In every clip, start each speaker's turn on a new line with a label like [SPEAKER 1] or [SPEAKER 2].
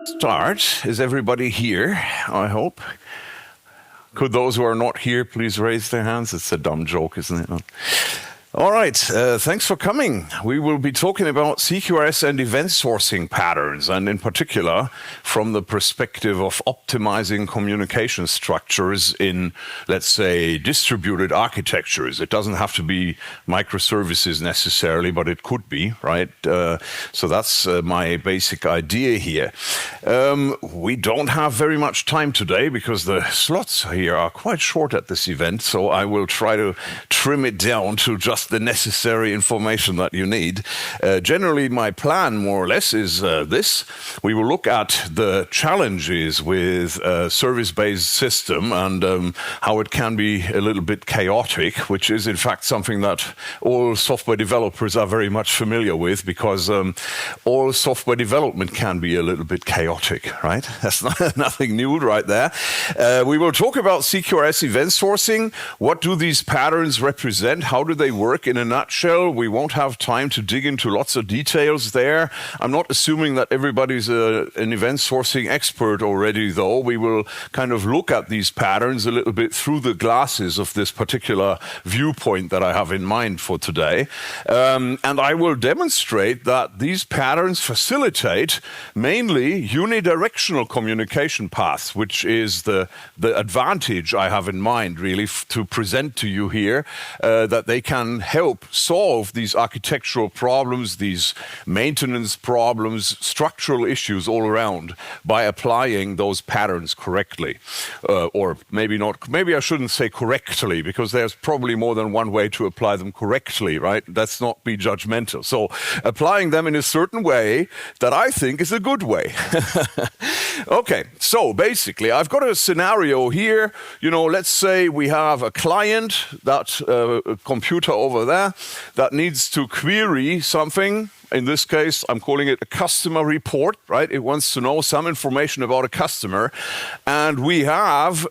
[SPEAKER 1] start. Is everybody here, I hope? Could those who are not here please raise their hands? It's a dumb joke, isn't it? All right, thanks for coming. We will be talking about CQRS and event sourcing patterns, and in particular, from the perspective of optimizing communication structures in, let's say, distributed architectures. It doesn't have to be microservices necessarily, but it could be, right? So that's my basic idea here. We don't have very much time today because the slots here are quite short at this event, so I will try to trim it down to just the necessary information that you need. Generally, my plan, more or less, is this. We will look at the challenges with a service-based system and how it can be a little bit chaotic, which is, in fact, something that all software developers are very much familiar with, because all software development can be a little bit chaotic, right? That's nothing new right there. We will talk about CQRS event sourcing. What do these patterns represent? How do they work in a nutshell? We won't have time to dig into lots of details there. I'm not assuming that everybody's an event sourcing expert already, though. We will kind of look at these patterns a little bit through the glasses of this particular viewpoint that I have in mind for today. And I will demonstrate that these patterns facilitate mainly unidirectional communication paths, which is the advantage I have in mind, really, to present to you here, that they can help solve these architectural problems, these maintenance problems, structural issues all around by applying those patterns correctly. Or maybe not, maybe I shouldn't say correctly, because there's probably more than one way to apply them correctly, right? Let's not be judgmental. So applying them in a certain way that I think is a good way. Okay, so basically I've got a scenario here. You know, let's say we have a client, that computer over there, that needs to query something. In this case, I'm calling it a customer report, right? It wants to know some information about a customer. And we have,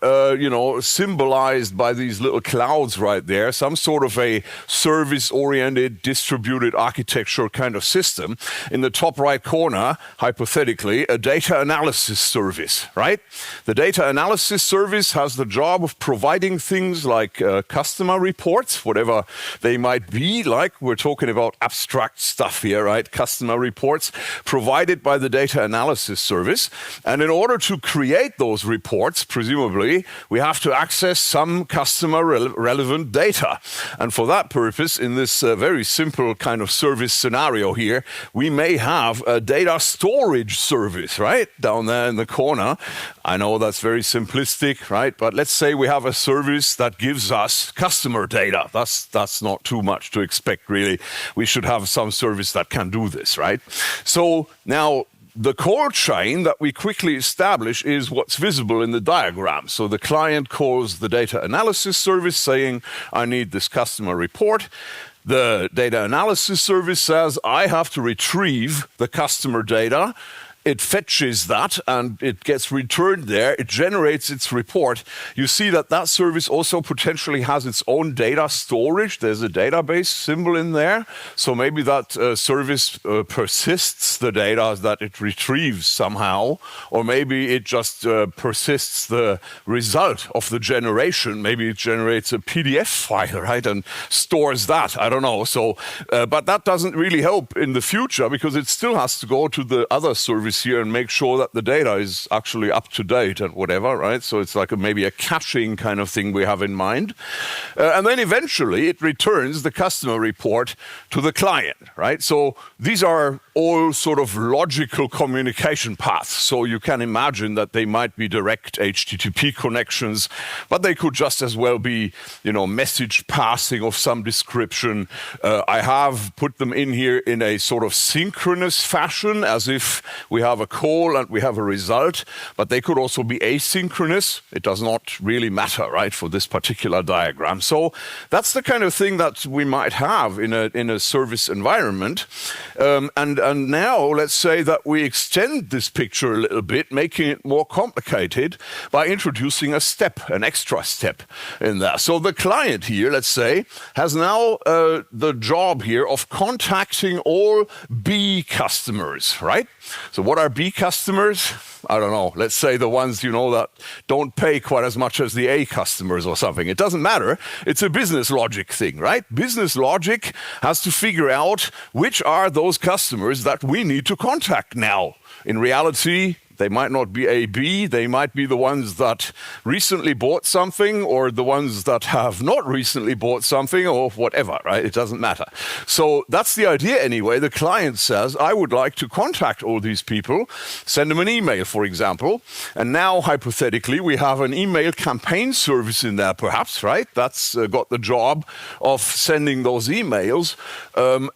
[SPEAKER 1] symbolized by these little clouds right there, some sort of a service-oriented, distributed architecture kind of system. In the top right corner, hypothetically, a data analysis service, right? The data analysis service has the job of providing things like customer reports, whatever they might be, like we're talking about abstract stuff here, right? Customer reports provided by the data analysis service. And in order to create those reports, presumably, we have to access some customer relevant data. And for that purpose, in this very simple kind of service scenario here, we may have a data storage service, right? Down there in the corner. I know that's very simplistic, right? But let's say we have a service that gives us customer data. That's not too much to expect, really. We should have some service that can do this, right? So now the call chain that we quickly establish is what's visible in the diagram. So the client calls the data analysis service saying, I need this customer report. The data analysis service says, I have to retrieve the customer data. It fetches that and it gets returned there. It generates its report. You see that that service also potentially has its own data storage. There's a database symbol in there. So maybe that service persists the data that it retrieves somehow, or maybe it just persists the result of the generation. Maybe it generates a PDF file, right, and stores that. I don't know. So, but that doesn't really help in the future because it still has to go to the other service here and make sure that the data is actually up to date and whatever, right? So it's like maybe a caching kind of thing we have in mind. And then eventually it returns the customer report to the client, right? So these are all sort of logical communication paths. So you can imagine that they might be direct HTTP connections, but they could just as well be, message passing of some description. I have put them in here in a sort of synchronous fashion, as if we have a call and we have a result, but they could also be asynchronous. It does not really matter, right, for this particular diagram. So that's the kind of thing that we might have in a service environment. And And now let's say that we extend this picture a little bit, making it more complicated by introducing a step, an extra step in there. So the client here, let's say, has now the job here of contacting all B customers, right? So what are B customers? I don't know, let's say the ones, that don't pay quite as much as the A customers or something. It doesn't matter. It's a business logic thing, right? Business logic has to figure out which are those customers that we need to contact now. In reality, they might not be A, B, they might be the ones that recently bought something or the ones that have not recently bought something or whatever, right? It doesn't matter. So that's the idea anyway. The client says, I would like to contact all these people, send them an email, for example. And now, hypothetically, we have an email campaign service in there, perhaps, right? That's got the job of sending those emails.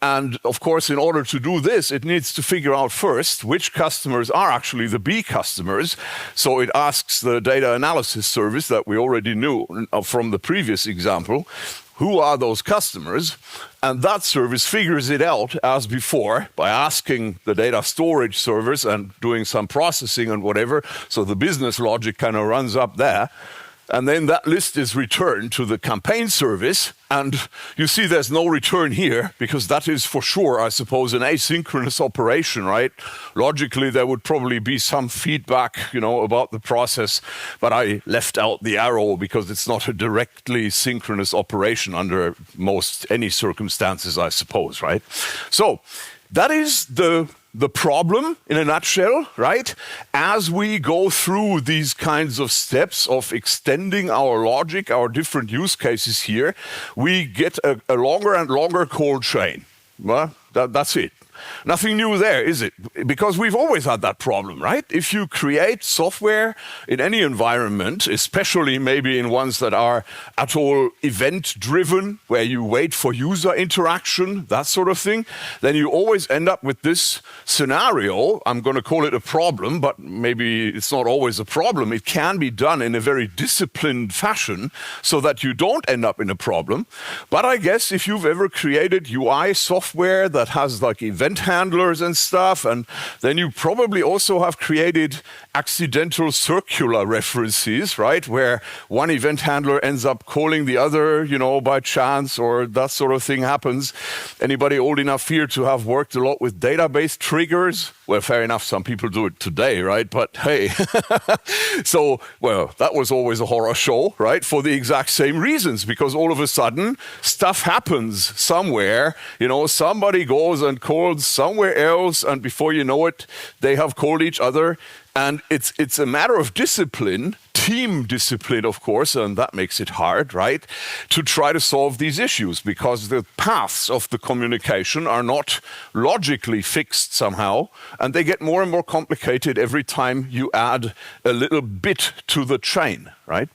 [SPEAKER 1] And of course, in order to do this, it needs to figure out first which customers are actually the B customers. So it asks the data analysis service that we already knew from the previous example, who are those customers? And that service figures it out as before by asking the data storage service and doing some processing and whatever. So the business logic kind of runs up there. And then that list is returned to the campaign service. And you see there's no return here because that is for sure, I suppose, an asynchronous operation, right? Logically, there would probably be some feedback, about the process, but I left out the arrow because it's not a directly synchronous operation under most any circumstances, I suppose, right? So that is the problem in a nutshell, right? As we go through these kinds of steps of extending our logic, our different use cases here, we get a longer and longer cold chain. Well, that's it. Nothing new there, is it? Because we've always had that problem, right? If you create software in any environment, especially maybe in ones that are at all event-driven, where you wait for user interaction, that sort of thing, then you always end up with this scenario. I'm going to call it a problem, but maybe it's not always a problem. It can be done in a very disciplined fashion so that you don't end up in a problem. But I guess if you've ever created UI software that has like event handlers and stuff, and then you probably also have created accidental circular references, right? Where one event handler ends up calling the other, by chance, or that sort of thing happens. Anybody old enough here to have worked a lot with database triggers? Well, fair enough, some people do it today, right? But hey, so, well, that was always a horror show, right? For the exact same reasons, because all of a sudden, stuff happens somewhere, somebody goes and calls somewhere else, and before you know it, they have called each other. And it's a matter of discipline, team discipline, of course, and that makes it hard, right, to try to solve these issues because the paths of the communication are not logically fixed somehow, and they get more and more complicated every time you add a little bit to the chain, right?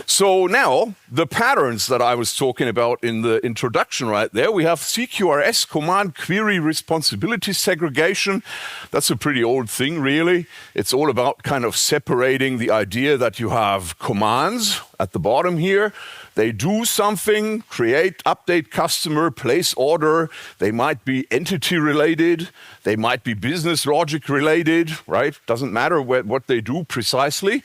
[SPEAKER 1] So now, the patterns that I was talking about in the introduction right there, we have CQRS, Command Query Responsibility Segregation. That's a pretty old thing, really. It's all about kind of separating the idea that you have commands at the bottom here. They do something, create, update customer, place order. They might be entity related. They might be business logic related, right? Doesn't matter what they do precisely.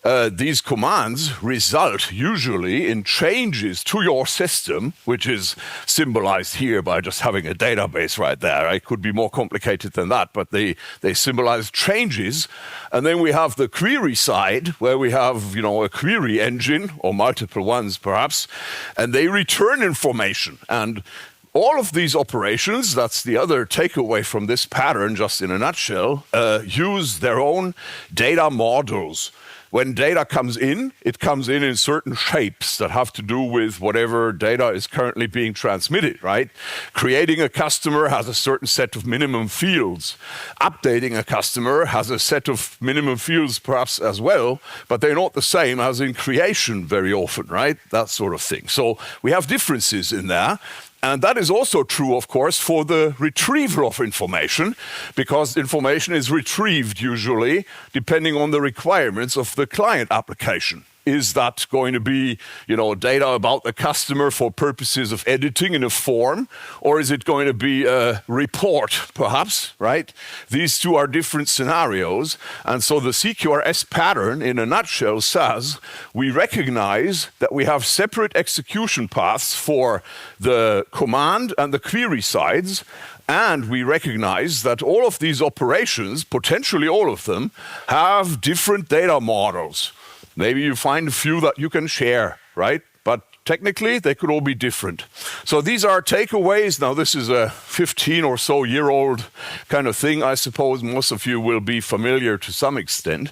[SPEAKER 1] These commands result usually in changes to your system, which is symbolized here by just having a database right there. It could be more complicated than that, but they symbolize changes. And then we have the query side, where we have a query engine, or multiple ones perhaps, and they return information. And all of these operations, that's the other takeaway from this pattern, just in a nutshell, use their own data models. When data comes in, it comes in certain shapes that have to do with whatever data is currently being transmitted, right? Creating a customer has a certain set of minimum fields. Updating a customer has a set of minimum fields perhaps as well, but they're not the same as in creation very often, right? That sort of thing. So we have differences in there. And that is also true, of course, for the retrieval of information, because information is retrieved usually depending on the requirements of the client application. Is that going to be, data about the customer for purposes of editing in a form, or is it going to be a report, perhaps, right? These two are different scenarios, and so the CQRS pattern, in a nutshell, says we recognize that we have separate execution paths for the command and the query sides, and we recognize that all of these operations, potentially all of them, have different data models. Maybe you find a few that you can share, right? But technically, they could all be different. So these are takeaways. Now, this is a 15 or so year old kind of thing. I suppose most of you will be familiar to some extent.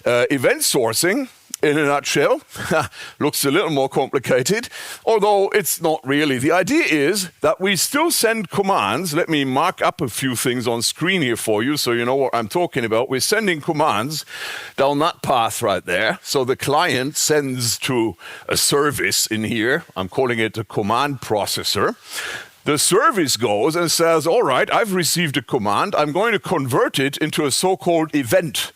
[SPEAKER 1] Event sourcing, in a nutshell, looks a little more complicated, although it's not really. The idea is that we still send commands. Let me mark up a few things on screen here for you so you know what I'm talking about. We're sending commands down that path right there. So the client sends to a service in here. I'm calling it a command processor. The service goes and says, all right, I've received a command. I'm going to convert it into a so-called event.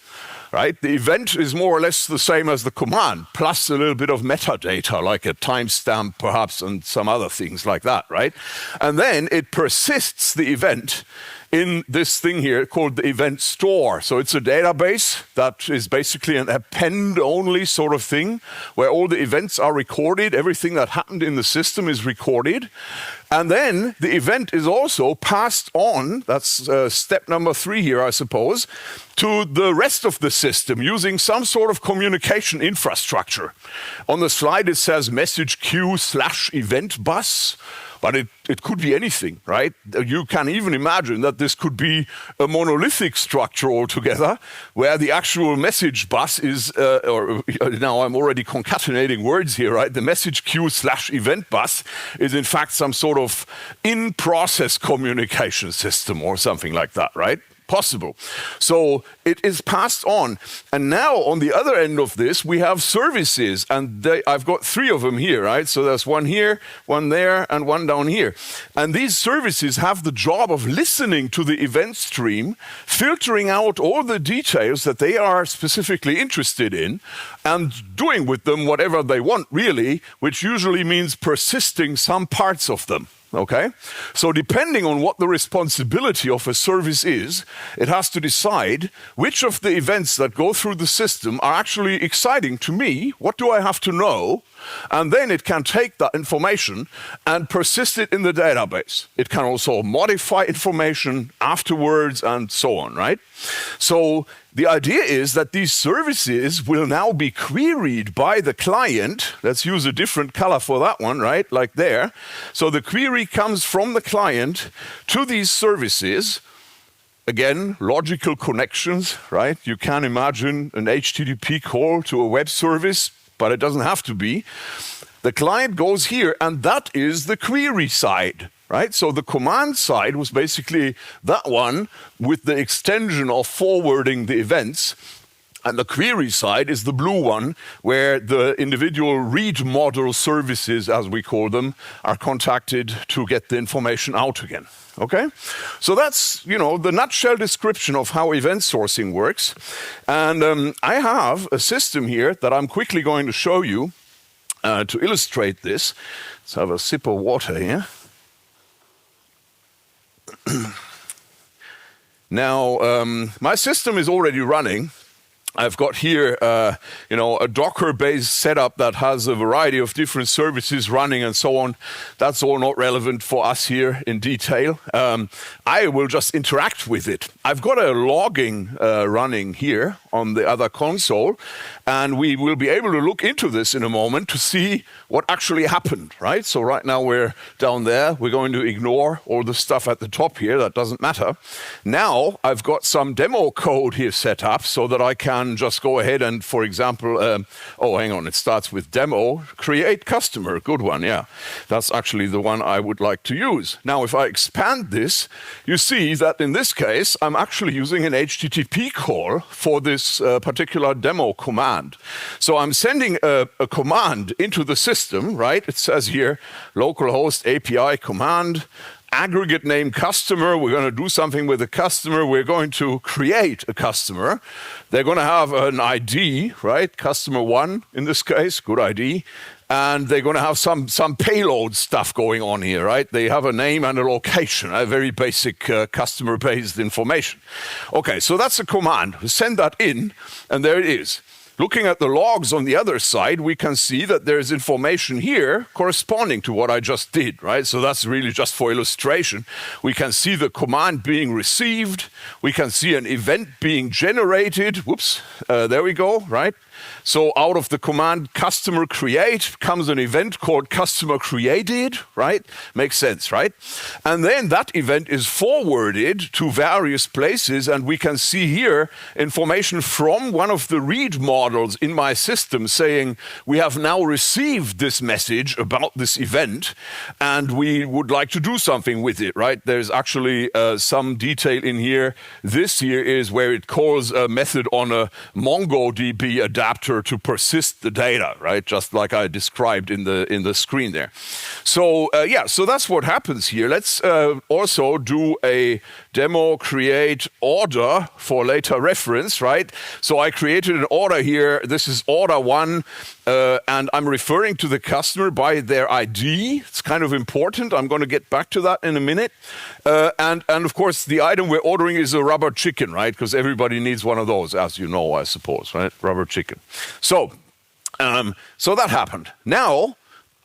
[SPEAKER 1] Right? The event is more or less the same as the command, plus a little bit of metadata, like a timestamp perhaps, and some other things like that, right? And then it persists the event in this thing here called the event store. So it's a database that is basically an append-only sort of thing, where all the events are recorded, everything that happened in the system is recorded. And then the event is also passed on, that's step number 3 here, I suppose, to the rest of the system using some sort of communication infrastructure. On the slide it says message queue/event bus, but it could be anything, right? You can even imagine that this could be a monolithic structure altogether, where the actual message bus is, now I'm already concatenating words here, right? The message queue/event bus is in fact some sort of in-process communication system or something like that, right? Possible. So it is passed on. And now on the other end of this, we have services, and I've got 3 of them here, right? So there's one here, one there, and one down here. And these services have the job of listening to the event stream, filtering out all the details that they are specifically interested in, and doing with them whatever they want, really, which usually means persisting some parts of them. Okay? So depending on what the responsibility of a service is, it has to decide which of the events that go through the system are actually exciting to me, what do I have to know, and then it can take that information and persist it in the database. It can also modify information afterwards and so on, right? So the idea is that these services will now be queried by the client. Let's use a different color for that one, right? Like there. So the query comes from the client to these services. Again, logical connections, right? You can imagine an HTTP call to a web service, but it doesn't have to be. The client goes here, and that is the query side. Right? So the command side was basically that one with the extension of forwarding the events. And the query side is the blue one, where the individual read model services, as we call them, are contacted to get the information out again. Okay? So that's, the nutshell description of how event sourcing works. And I have a system here that I'm quickly going to show you to illustrate this. Let's have a sip of water here. Now, my system is already running. I've got here, a Docker-based setup that has a variety of different services running and so on. That's all not relevant for us here in detail. I will just interact with it. I've got a logging running here on the other console, and we will be able to look into this in a moment to see what actually happened, right? So right now we're down there. We're going to ignore all the stuff at the top here. That doesn't matter. Now I've got some demo code here set up so that I can just go ahead and, for example, hang on, it starts with demo, create customer, good one, yeah. That's actually the one I would like to use. Now, if I expand this, you see that in this case, I'm actually using an HTTP call for this particular demo command. So I'm sending a command into the system, right? It says here, localhost API command, aggregate name customer. We're going to do something with the customer. We're going to create a customer. They're going to have an ID, right? Customer 1 in this case, good ID. And they're going to have some payload stuff going on here, right? They have a name and a location, a very basic customer-based information. Okay, so that's a command. We send that in, and there it is. Looking at the logs on the other side, we can see that there's information here corresponding to what I just did, right? So that's really just for illustration. We can see the command being received. We can see an event being generated. Whoops, there we go, right? So out of the command customer create comes an event called customer created, right? Makes sense, right? And then that event is forwarded to various places, and we can see here information from one of the read models in my system saying we have now received this message about this event and we would like to do something with it, right? There's actually some detail in here. This here is where it calls a method on a MongoDB adapter to persist the data, right? Just like I described in the screen there. So yeah, so that's what happens here. Let's also do a demo create order for later reference, right? So I created an order here. This is order 1, and I'm referring to the customer by their ID. It's kind of important. I'm going to get back to that in a minute. And of course, the item we're ordering is a rubber chicken, right? Because everybody needs one of those, as you know, I suppose, right? Rubber chicken. So that happened. Now,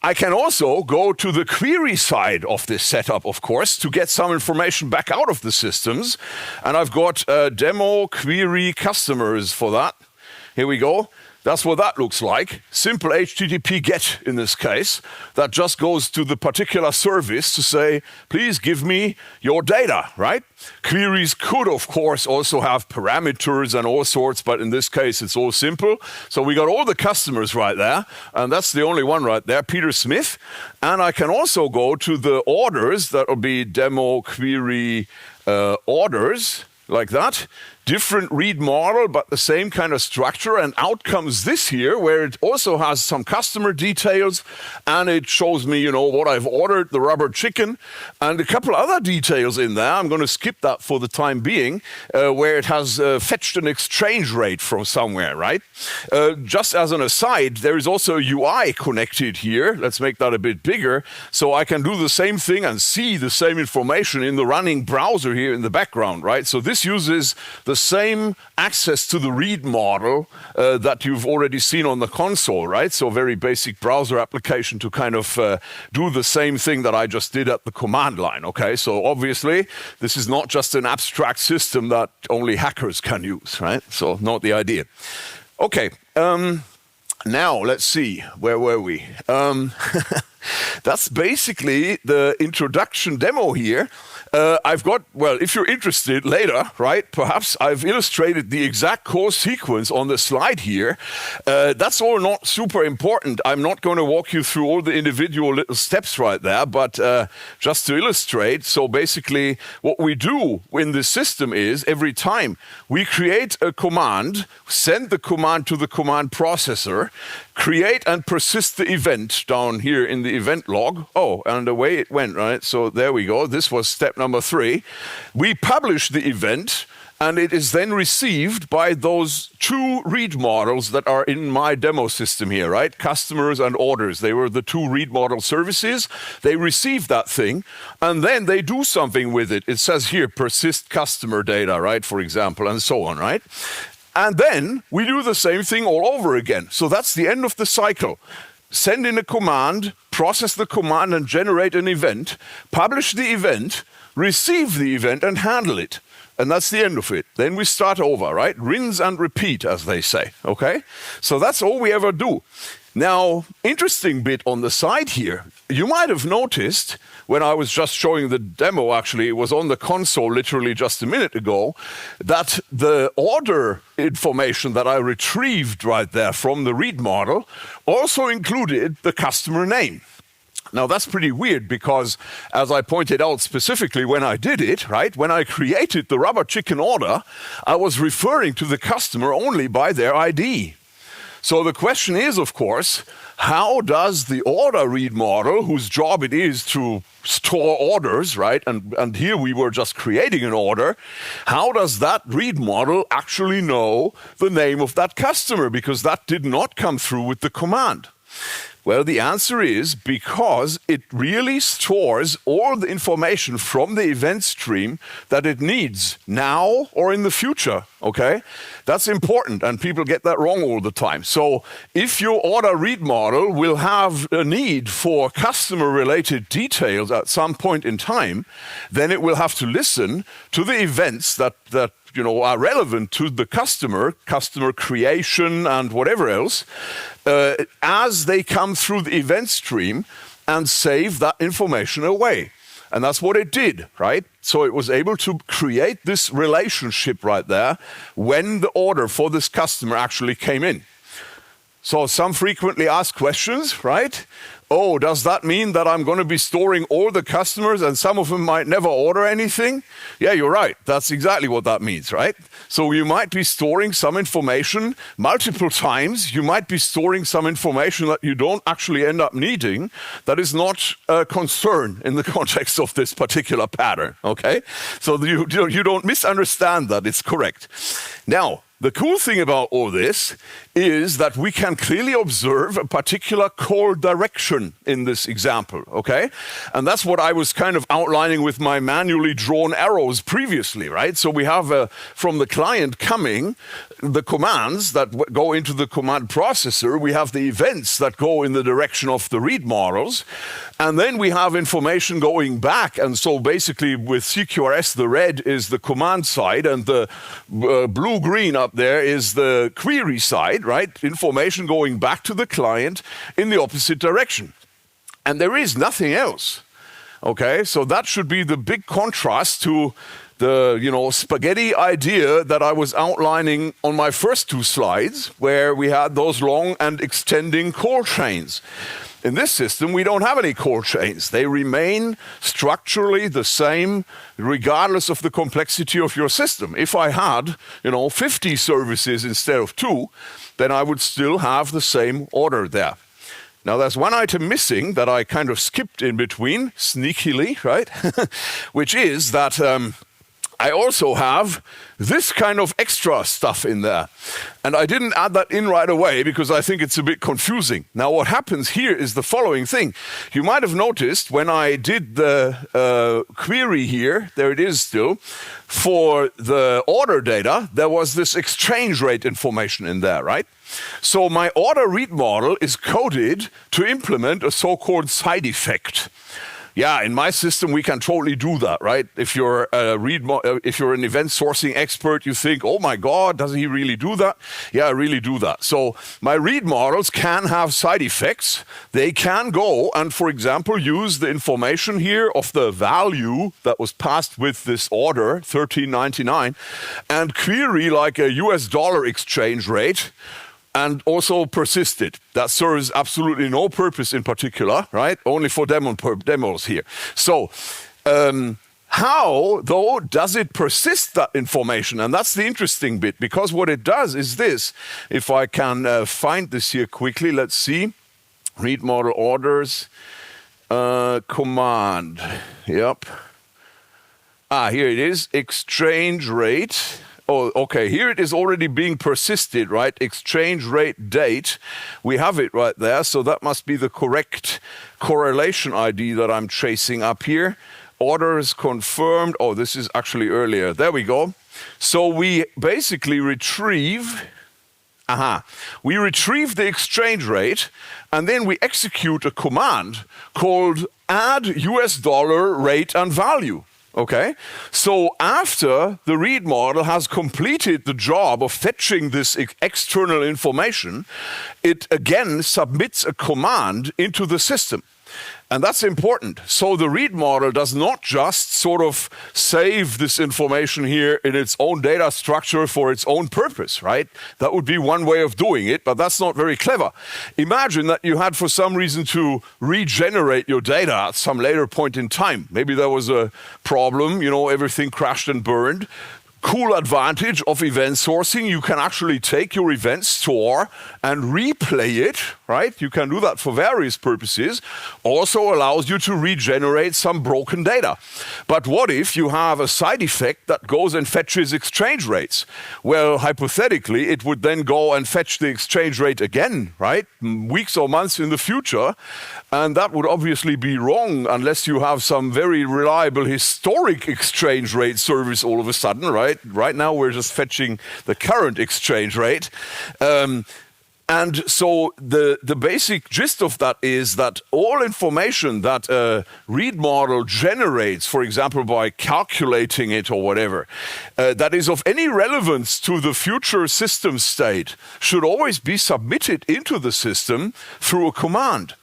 [SPEAKER 1] I can also go to the query side of this setup, of course, to get some information back out of the systems. And I've got demo query customers for that. Here we go. That's what that looks like. Simple HTTP GET in this case. That just goes to the particular service to say, please give me your data, right? Queries could, of course, also have parameters and all sorts, but in this case, it's all simple. So we got all the customers right there, and that's the only one right there, Peter Smith. And I can also go to the orders. That will be demo query orders, like that. Different read model, but the same kind of structure, and out comes this here, where it also has some customer details, and it shows me, you know, what I've ordered, the rubber chicken, and a couple other details in there. I'm going to skip that for the time being, where it has fetched an exchange rate from somewhere, right? Just as an aside, there is also a UI connected here. Let's make that a bit bigger, so I can do the same thing and see the same information in the running browser here in the background, right? So this uses the same access to the read model that you've already seen on the console, right? So very basic browser application to kind of do the same thing that I just did at the command line, okay? So obviously, this is not just an abstract system that only hackers can use, right? So not the idea. Okay, now let's see, where were we? That's basically the introduction demo here. I've got, well, if you're interested later, right, perhaps I've illustrated the exact call sequence on the slide here. That's all not super important. I'm not going to walk you through all the individual little steps right there, but just to illustrate, so basically what we do in this system is every time we create a command, send the command to the command processor, create and persist the event down here in the event log. Oh, and away it went, right? So there we go. This was step number 3. We publish the event, and it is then received by those 2 read models that are in my demo system here, right? Customers and orders. They were the 2 read model services. They receive that thing, and then they do something with it. It says here, persist customer data, right? For example, and so on, right? And then we do the same thing all over again. So that's the end of the cycle. Send in a command, process the command and generate an event, publish the event, receive the event and handle it. And that's the end of it. Then we start over, right? Rinse and repeat, as they say, okay? So that's all we ever do. Now, interesting bit on the side here. You might have noticed when I was just showing the demo, actually, it was on the console literally just a minute ago, that the order information that I retrieved right there from the read model also included the customer name. Now, that's pretty weird because, as I pointed out specifically when I did it, right, when I created the rubber chicken order, I was referring to the customer only by their ID. So the question is, of course, how does the order read model, whose job it is to store orders, right? And here we were just creating an order. How does that read model actually know the name of that customer? Because that did not come through with the command. Well, the answer is because it really stores all the information from the event stream that it needs now or in the future, okay? That's important, and people get that wrong all the time. So if your order read model will have a need for customer-related details at some point in time, then it will have to listen to the events that are relevant to the customer creation and whatever else, as they come through the event stream and save that information away. And that's what it did, right? So it was able to create this relationship right there when the order for this customer actually came in. So some frequently asked questions, right? Oh, does that mean that I'm going to be storing all the customers and some of them might never order anything? Yeah, you're right. That's exactly what that means, right? So you might be storing some information multiple times. You might be storing some information that you don't actually end up needing. That is not a concern in the context of this particular pattern, okay? So you don't misunderstand that. It's correct. Now, the cool thing about all this is that we can clearly observe a particular call direction in this example, okay? And that's what I was kind of outlining with my manually drawn arrows previously, right? So we have from the client coming the commands that go into the command processor, we have the events that go in the direction of the read models, and then we have information going back. And so basically with CQRS, the red is the command side and the blue-green up there is the query side, right? Information going back to the client in the opposite direction. And there is nothing else, okay? So that should be the big contrast to the spaghetti idea that I was outlining on my first two slides, where we had those long and extending call chains. In this system, we don't have any call chains. They remain structurally the same regardless of the complexity of your system. If I had, 50 services instead of 2, then I would still have the same order there. Now, there's one item missing that I kind of skipped in between, sneakily, right? Which is that I also have this kind of extra stuff in there. And I didn't add that in right away because I think it's a bit confusing. Now, what happens here is the following thing. You might have noticed when I did the query here, there it is still, for the order data, there was this exchange rate information in there, right? So my order read model is coded to implement a so-called side effect. Yeah, in my system, we can totally do that, right? If you're if you're an event sourcing expert, you think, oh my God, does he really do that? Yeah, I really do that. So my read models can have side effects. They can go and, for example, use the information here of the value that was passed with this order, $13.99, and query like a US dollar exchange rate, and also persist it. That serves absolutely no purpose in particular, right? Only for demos here. So how, though, does it persist that information? And that's the interesting bit, because what it does is this. If I can find this here quickly, let's see. Read model orders, command, yep. Here it is, exchange rate. Oh, okay, here it is already being persisted, right? Exchange rate date. We have it right there, so that must be the correct correlation ID that I'm chasing up here. Orders confirmed. Oh, this is actually earlier. There we go. So we basically retrieve, we retrieve the exchange rate, and then we execute a command called add US dollar rate and value. Okay, so after the read model has completed the job of fetching this external information, it again submits a command into the system. And that's important. So the read model does not just sort of save this information here in its own data structure for its own purpose, right? That would be one way of doing it, but that's not very clever. Imagine that you had for some reason to regenerate your data at some later point in time. Maybe there was a problem, everything crashed and burned. cool advantage of event sourcing, you can actually take your event store and replay it, right? You can do that for various purposes. Also allows you to regenerate some broken data. But what if you have a side effect that goes and fetches exchange rates? Well, hypothetically, it would then go and fetch the exchange rate again, right? Weeks or months in the future. And that would obviously be wrong unless you have some very reliable historic exchange rate service all of a sudden, right? Right now we're just fetching the current exchange rate. And so the basic gist of that is that all information that a read model generates, for example, by calculating it or whatever, that is of any relevance to the future system state should always be submitted into the system through a command.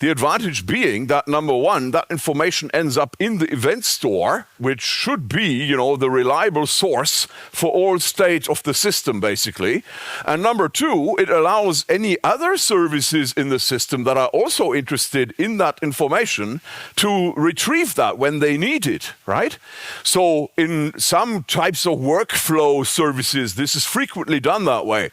[SPEAKER 1] The advantage being that, number one, that information ends up in the event store, which should be, the reliable source for all state of the system, basically. And number two, it allows any other services in the system that are also interested in that information to retrieve that when they need it, right? So in some types of workflow services, this is frequently done that way.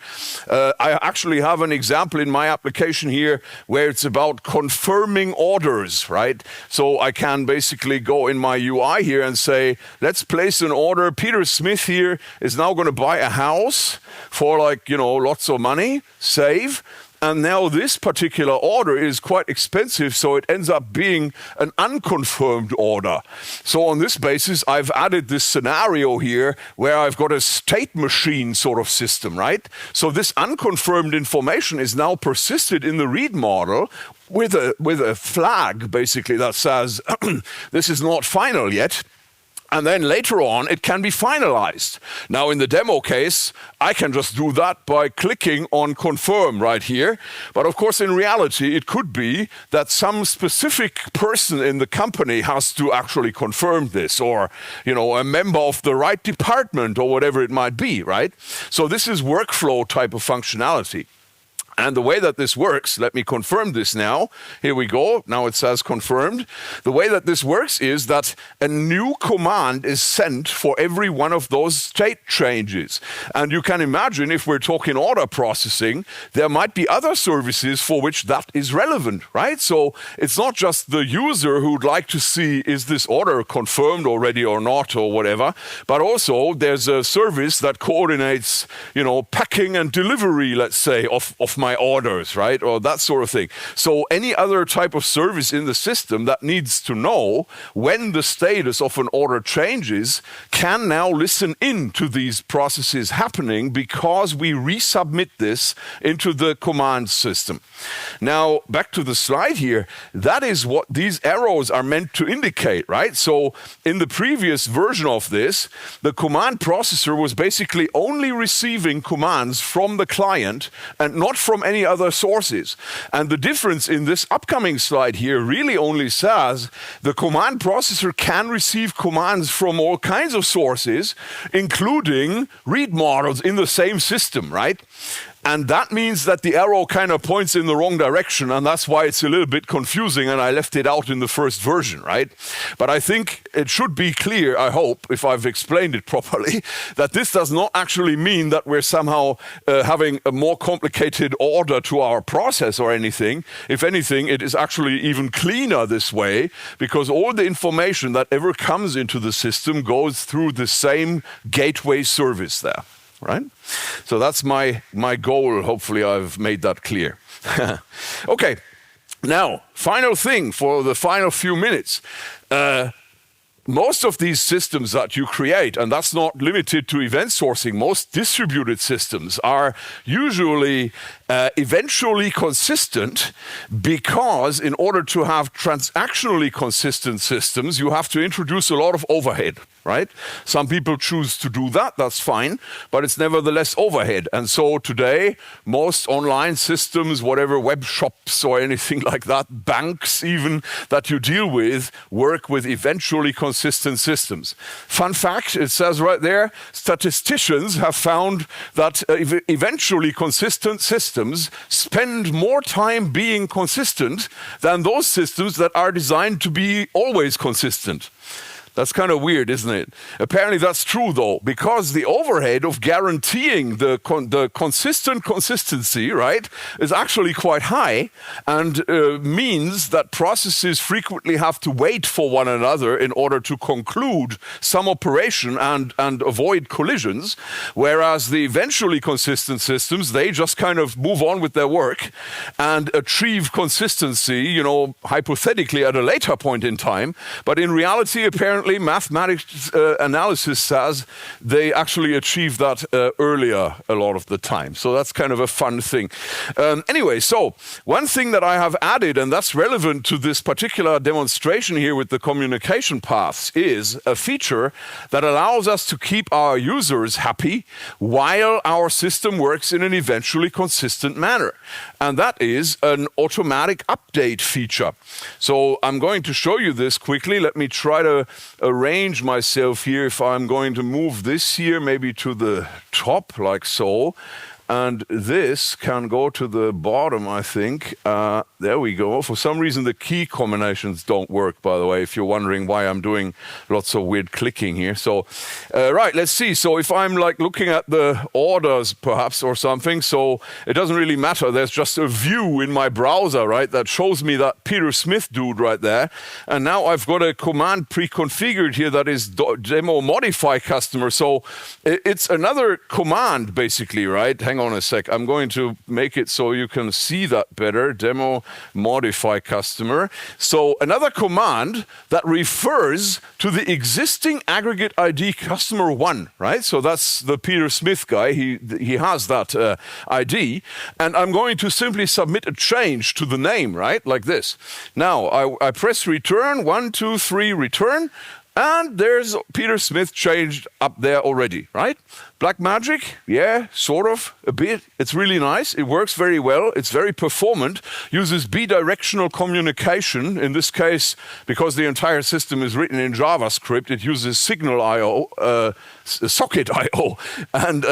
[SPEAKER 1] I actually have an example in my application here where it's about confirming orders, right? So I can basically go in my UI here and say, let's place an order. Peter Smith here is now going to buy a house for lots of money, save. And now this particular order is quite expensive, so it ends up being an unconfirmed order. So on this basis, I've added this scenario here where I've got a state machine sort of system, right? So this unconfirmed information is now persisted in the read model with a flag, basically, that says, this is not final yet. And then later on, it can be finalized. Now, in the demo case, I can just do that by clicking on confirm right here. But of course, in reality, it could be that some specific person in the company has to actually confirm this, or, a member of the right department or whatever it might be, right? So this is workflow type of functionality. And the way that this works, let me confirm this now. Here we go. Now it says confirmed. The way that this works is that a new command is sent for every one of those state changes. And you can imagine, if we're talking order processing, there might be other services for which that is relevant, right? So it's not just the user who'd like to see, is this order confirmed already or not or whatever, but also there's a service that coordinates, packing and delivery, let's say, of my orders, right? Or that sort of thing. So any other type of service in the system that needs to know when the status of an order changes can now listen in to these processes happening because we resubmit this into the command system. Now, back to the slide here, that is what these arrows are meant to indicate, right? So in the previous version of this, the command processor was basically only receiving commands from the client and not from any other sources. And the difference in this upcoming slide here really only says the command processor can receive commands from all kinds of sources, including read models in the same system, right? And that means that the arrow kind of points in the wrong direction, and that's why it's a little bit confusing, and I left it out in the first version, right? But I think it should be clear, I hope, if I've explained it properly, that this does not actually mean that we're somehow having a more complicated order to our process or anything. If anything, it is actually even cleaner this way, because all the information that ever comes into the system goes through the same gateway service there. Right? So that's my goal. Hopefully I've made that clear. Okay, now, final thing for the final few minutes. Most of these systems that you create, and that's not limited to event sourcing, most distributed systems are usually eventually consistent, because in order to have transactionally consistent systems, you have to introduce a lot of overhead, right? Some people choose to do that, that's fine, but it's nevertheless overhead. And so today, most online systems, whatever web shops or anything like that, banks even, that you deal with, work with eventually consistent systems. Fun fact, it says right there, statisticians have found that eventually consistent systems spend more time being consistent than those systems that are designed to be always consistent. That's kind of weird, isn't it? Apparently that's true though, because the overhead of guaranteeing the consistent consistency, right, is actually quite high, and means that processes frequently have to wait for one another in order to conclude some operation and avoid collisions, whereas the eventually consistent systems, they just kind of move on with their work and achieve consistency, you know, hypothetically at a later point in time, but in reality, apparently, mathematics analysis says they actually achieve that earlier a lot of the time. So that's kind of a fun thing. Anyway, so one thing that I have added, and that's relevant to this particular demonstration here with the communication paths, is a feature that allows us to keep our users happy while our system works in an eventually consistent manner. And that is an automatic update feature. So I'm going to show you this quickly. Let me try to arrange myself here. If I'm going to move this here maybe to the top like so, and this can go to the bottom, I think. There we go. For some reason, the key combinations don't work, by the way, if you're wondering why I'm doing lots of weird clicking here. So, right, let's see. So if I'm like looking at the orders, perhaps, or something, so it doesn't really matter. There's just a view in my browser, right, that shows me that Peter Smith dude right there. And now I've got a command pre-configured here that is demo modify customer. So it's another command, basically, right? Hang on a sec. I'm going to make it so you can see that better. Demo modify customer. So another command that refers to the existing aggregate ID customer 1, right? So that's the Peter Smith guy. He has that ID. And I'm going to simply submit a change to the name, right? Like this. Now I press return, 1, 2, 3, return. And there's Peter Smith changed up there already, right? Black magic, yeah, sort of, a bit. It's really nice. It works very well. It's very performant. Uses bidirectional communication. In this case, because the entire system is written in JavaScript, it uses signal I/O, socket I/O. And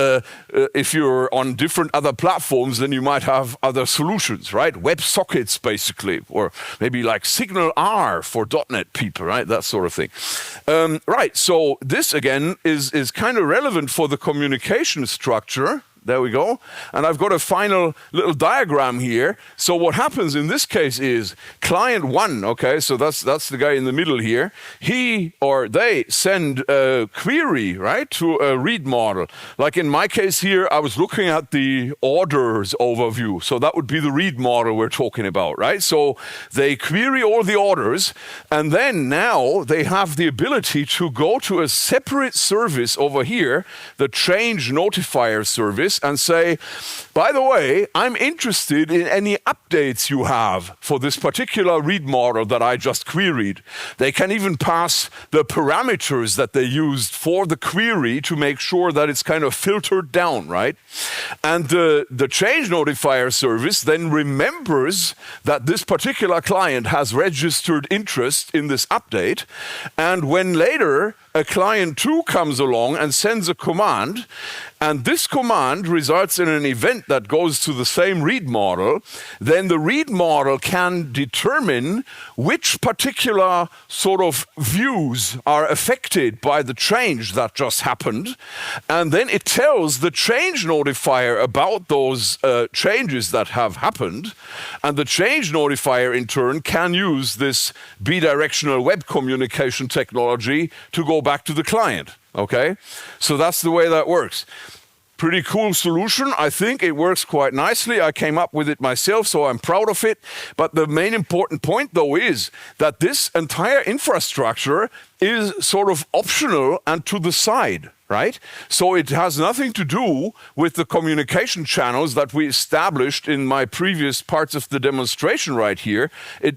[SPEAKER 1] if you're on different other platforms, then you might have other solutions, right? Web sockets, basically, or maybe like Signal R for .NET people, right? That sort of thing. Right. So this again is kind of relevant for the communication structure. There we go. And I've got a final little diagram here. So what happens in this case is client 1, okay, so that's the guy in the middle here. He or they send a query, right, to a read model. Like in my case here, I was looking at the orders overview. So that would be the read model we're talking about, right? So they query all the orders, and then now they have the ability to go to a separate service over here, the change notifier service, and say, by the way, I'm interested in any updates you have for this particular read model that I just queried. They can even pass the parameters that they used for the query to make sure that it's kind of filtered down, right? And the change notifier service then remembers that this particular client has registered interest in this update, and when later a client 2 comes along and sends a command, and this command results in an event that goes to the same read model, then the read model can determine which particular sort of views are affected by the change that just happened, and then it tells the change notifier about those changes that have happened, and the change notifier in turn can use this bidirectional web communication technology to go back to the client, okay? So that's the way that works. Pretty cool solution. I think it works quite nicely. I came up with it myself, so I'm proud of it. But the main important point, though, is that this entire infrastructure is sort of optional and to the side, right? So it has nothing to do with the communication channels that we established in my previous parts of the demonstration right here.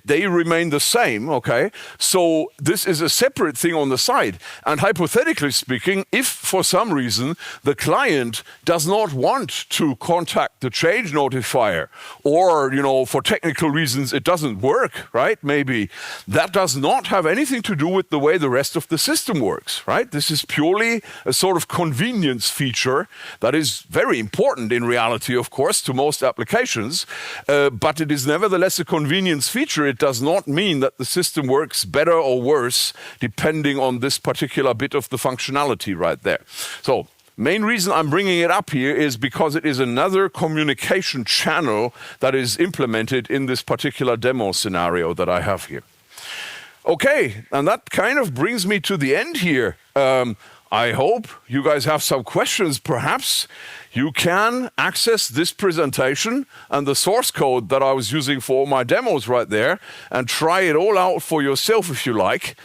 [SPEAKER 1] They remain the same, okay? So this is a separate thing on the side. And hypothetically speaking, if for some reason the client does not want to contact the change notifier, or, you know, for technical reasons it doesn't work, right? Maybe that does not have anything to do with the way the rest of the system works, right? This is purely a sort of convenience feature that is very important in reality, of course, to most applications, but it is nevertheless a convenience feature. It does not mean that the system works better or worse depending on this particular bit of the functionality right there. So, main reason I'm bringing it up here is because it is another communication channel that is implemented in this particular demo scenario that I have here. Okay, and that kind of brings me to the end here. I hope you guys have some questions. Perhaps you can access this presentation and the source code that I was using for my demos right there and try it all out for yourself if you like.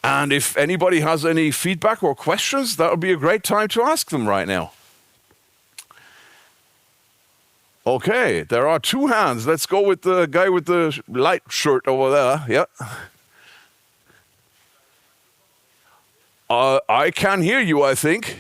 [SPEAKER 1] And if anybody has any feedback or questions, that would be a great time to ask them right now. Okay, there are two hands. Let's go with the guy with the light shirt over there. Yeah. I can hear you, I think.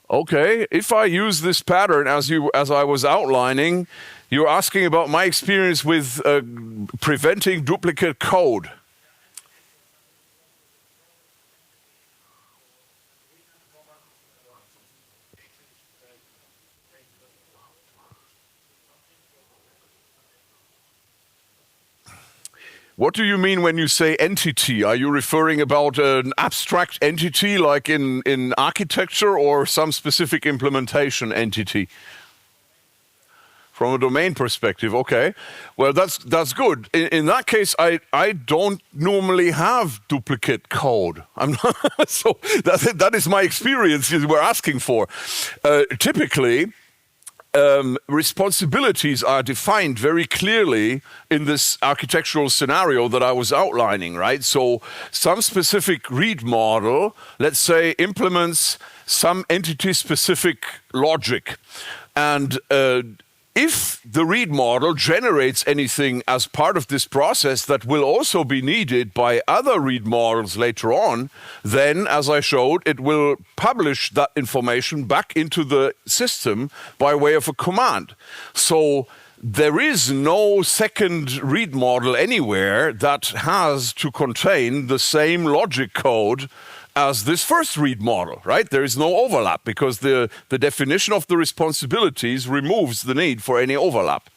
[SPEAKER 1] Okay, if I use this pattern as I was outlining, you're asking about my experience with preventing duplicate code. What do you mean when you say entity? Are you referring about an abstract entity like in architecture or some specific implementation entity? From a domain perspective, okay. Well, that's good. In that case, I don't normally have duplicate code. So that is my experience we're asking for. Typically, responsibilities are defined very clearly in this architectural scenario that I was outlining, right? So some specific read model, let's say, implements some entity-specific logic. And if the read model generates anything as part of this process that will also be needed by other read models later on, then, as I showed, it will publish that information back into the system by way of a command. So there is no second read model anywhere that has to contain the same logic code as this first read model, right? There is no overlap because the definition of the responsibilities removes the need for any overlap.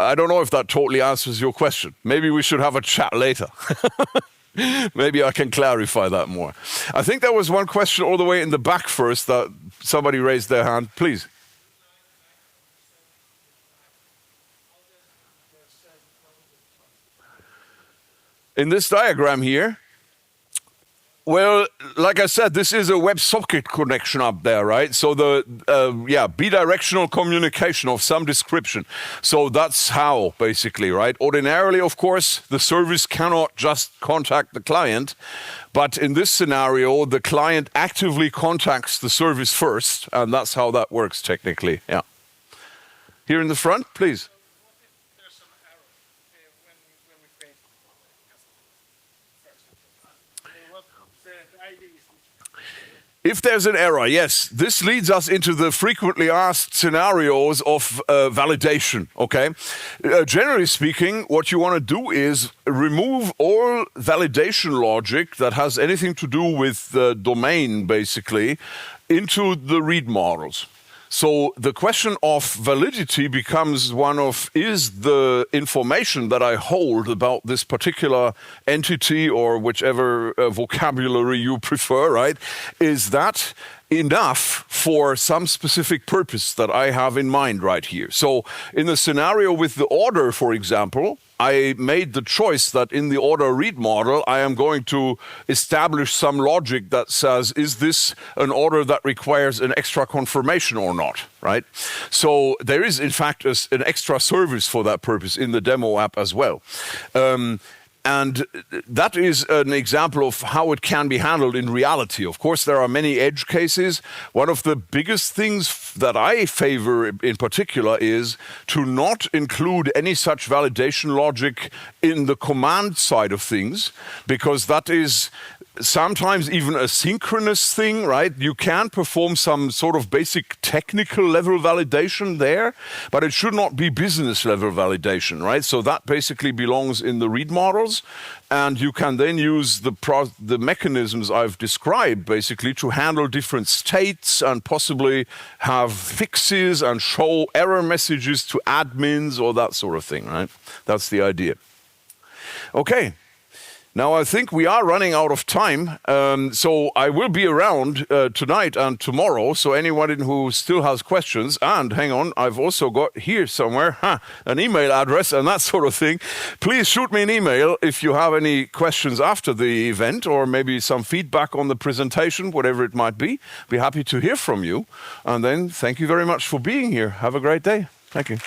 [SPEAKER 1] I don't know if that totally answers your question. Maybe we should have a chat later. Maybe I can clarify that more. I think there was one question all the way in the back first that somebody raised their hand. Please. In this diagram here, well, like I said, this is a WebSocket connection up there, right? So the, bidirectional communication of some description. So that's how, basically, right? Ordinarily, of course, the service cannot just contact the client. But in this scenario, the client actively contacts the service first. And that's how that works, technically, yeah. Here in the front, please. If there's an error, yes, this leads us into the frequently asked scenarios of validation, okay? Generally speaking, what you want to do is remove all validation logic that has anything to do with the domain, basically, into the read models. So the question of validity becomes one of, is the information that I hold about this particular entity or whichever vocabulary you prefer, right? Is that enough for some specific purpose that I have in mind right here? So in the scenario with the order, for example, I made the choice that in the order read model, I am going to establish some logic that says, is this an order that requires an extra confirmation or not, right? So there is, in fact, an extra service for that purpose in the demo app as well. And that is an example of how it can be handled in reality. Of course, there are many edge cases. One of the biggest things that I favor in particular is to not include any such validation logic in the command side of things, because that is sometimes even a synchronous thing, right? You can perform some sort of basic technical level validation there, but it should not be business level validation, right? So that basically belongs in the read models, and you can then use the mechanisms I've described basically to handle different states and possibly have fixes and show error messages to admins or that sort of thing, right? That's the idea. Okay. Now, I think we are running out of time, so I will be around tonight and tomorrow, so anyone who still has questions, and hang on, I've also got here somewhere an email address and that sort of thing. Please shoot me an email if you have any questions after the event, or maybe some feedback on the presentation, whatever it might be. Be happy to hear from you. And then thank you very much for being here. Have a great day. Thank you.